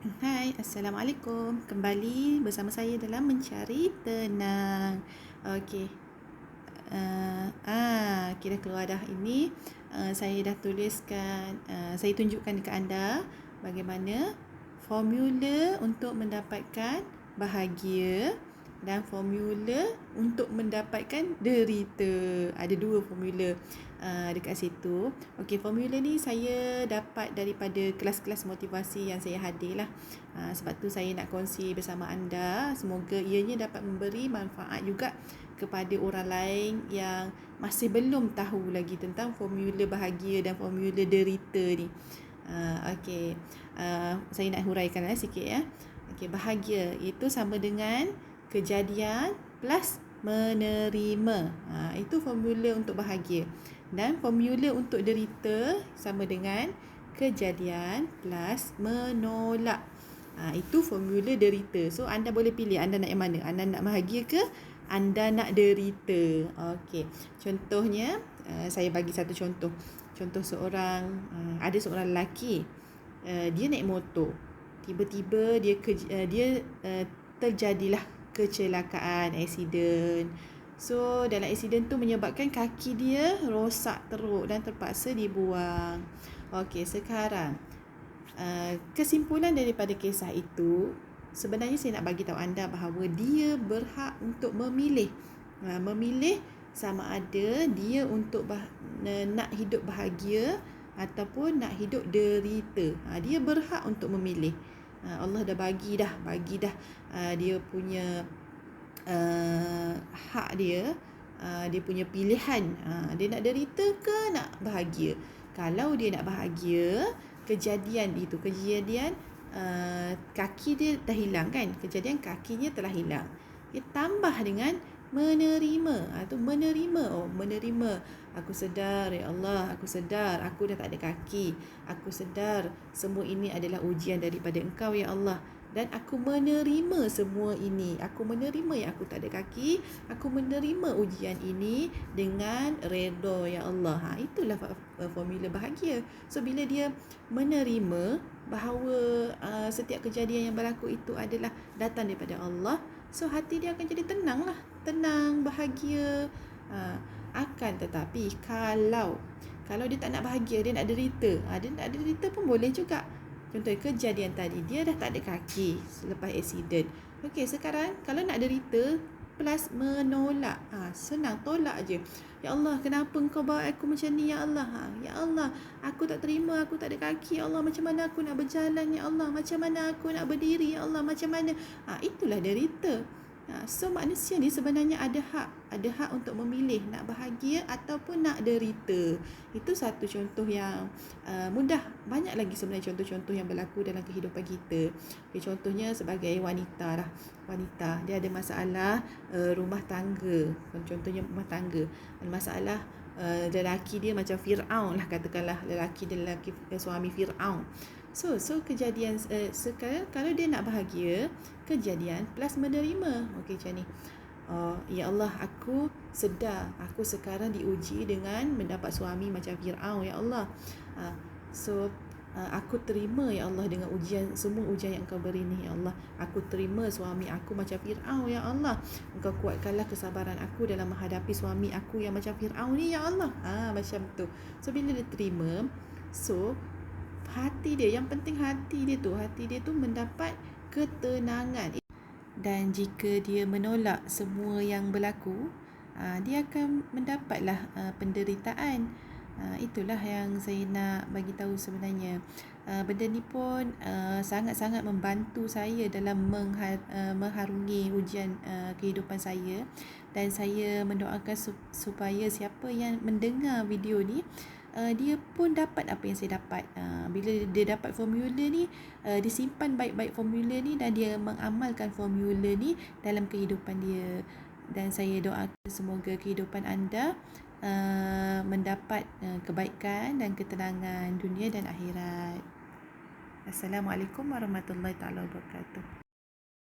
Hai, Assalamualaikum. Kembali bersama saya dalam Mencari Tenang. Okey. Kira keluar dah ini. Saya dah tuliskan, saya tunjukkan dekat anda bagaimana formula untuk mendapatkan bahagia dan formula untuk mendapatkan derita. Ada dua formula dekat situ. Okey, formula ni saya dapat daripada kelas-kelas motivasi yang saya hadir lah. Sebab tu saya nak kongsi bersama anda. Semoga ianya dapat memberi manfaat juga kepada orang lain yang masih belum tahu lagi tentang formula bahagia dan formula derita ni. Okey. Saya nak huraikan sikit ya. Okey, bahagia itu sama dengan kejadian plus menerima. Itu formula untuk bahagia. Dan formula untuk derita sama dengan kejadian plus menolak. Itu formula derita. So anda boleh pilih anda nak yang mana. Anda nak bahagia ke? Anda nak derita. Okey. Contohnya, saya bagi satu contoh. Contoh ada seorang lelaki. Dia naik motor. Tiba-tiba dia terjadilah kecelakaan, aksiden. So dalam aksiden tu menyebabkan kaki dia rosak teruk dan terpaksa dibuang. Okey, sekarang kesimpulan daripada kisah itu, sebenarnya saya nak bagi tahu anda bahawa dia berhak untuk memilih. Memilih sama ada dia untuk nak hidup bahagia ataupun nak hidup derita. Dia berhak untuk memilih. Allah dah bagi dah dia punya hak dia, dia punya pilihan. Dia nak derita ke nak bahagia. Kalau dia nak bahagia, kejadian kaki dia dah hilang kan, kejadian kakinya telah hilang, dia tambah dengan menerima. Menerima. Aku sedar, ya Allah, aku sedar aku dah tak ada kaki. Aku sedar semua ini adalah ujian daripada Engkau, ya Allah. Dan aku menerima semua ini. Aku menerima yang aku tak ada kaki. Aku menerima ujian ini dengan redha, ya Allah. Itulah formula bahagia. So bila dia menerima bahawa setiap kejadian yang berlaku itu adalah datang daripada Allah, so hati dia akan jadi tenang lah. Tenang, bahagia. Akan tetapi kalau dia tak nak bahagia, dia nak derita. Dia nak derita pun boleh juga. Contoh kejadian tadi, dia dah tak ada kaki selepas aksiden. Okey, sekarang kalau nak derita plus menolak. Senang, tolak je. Ya Allah, kenapa Engkau bawa aku macam ni, ya Allah? Ya Allah, aku tak terima, aku tak ada kaki, ya Allah. Macam mana aku nak berjalan, ya Allah? Macam mana aku nak berdiri, ya Allah? Macam mana? Itulah derita. So manusia ni sebenarnya ada hak untuk memilih nak bahagia ataupun nak derita. Itu satu contoh yang mudah. Banyak lagi sebenarnya contoh-contoh yang berlaku dalam kehidupan kita. Contohnya sebagai wanita, dia ada masalah rumah tangga. Contohnya rumah tangga, ada masalah lelaki dia macam Fir'aun lah, katakanlah lelaki suami Fir'aun. So kejadian sekarang kalau dia nak bahagia, kejadian plus menerima. Okey, macam ni. Ya Allah, aku sedar aku sekarang diuji dengan mendapat suami macam Fir'aun, ya Allah. Aku terima, ya Allah, dengan semua ujian yang Engkau beri ni, ya Allah. Aku terima suami aku macam Fir'aun, ya Allah. Engkau kuatkanlah kesabaran aku dalam menghadapi suami aku yang macam Fir'aun ni, ya Allah. Macam tu. So bila dia terima, so hati dia, yang penting hati dia tu mendapat ketenangan. Dan jika dia menolak semua yang berlaku, dia akan mendapatlah penderitaan. Itulah yang saya nak bagi tahu sebenarnya. Benda ni pun sangat-sangat membantu saya dalam mengharungi ujian kehidupan saya. Dan saya mendoakan supaya siapa yang mendengar video ni, dia pun dapat apa yang saya dapat. Bila dia dapat formula ni, dia simpan baik-baik formula ni dan dia mengamalkan formula ni dalam kehidupan dia. Dan saya doakan semoga kehidupan anda mendapat kebaikan dan ketenangan dunia dan akhirat. Assalamualaikum warahmatullahi wabarakatuh.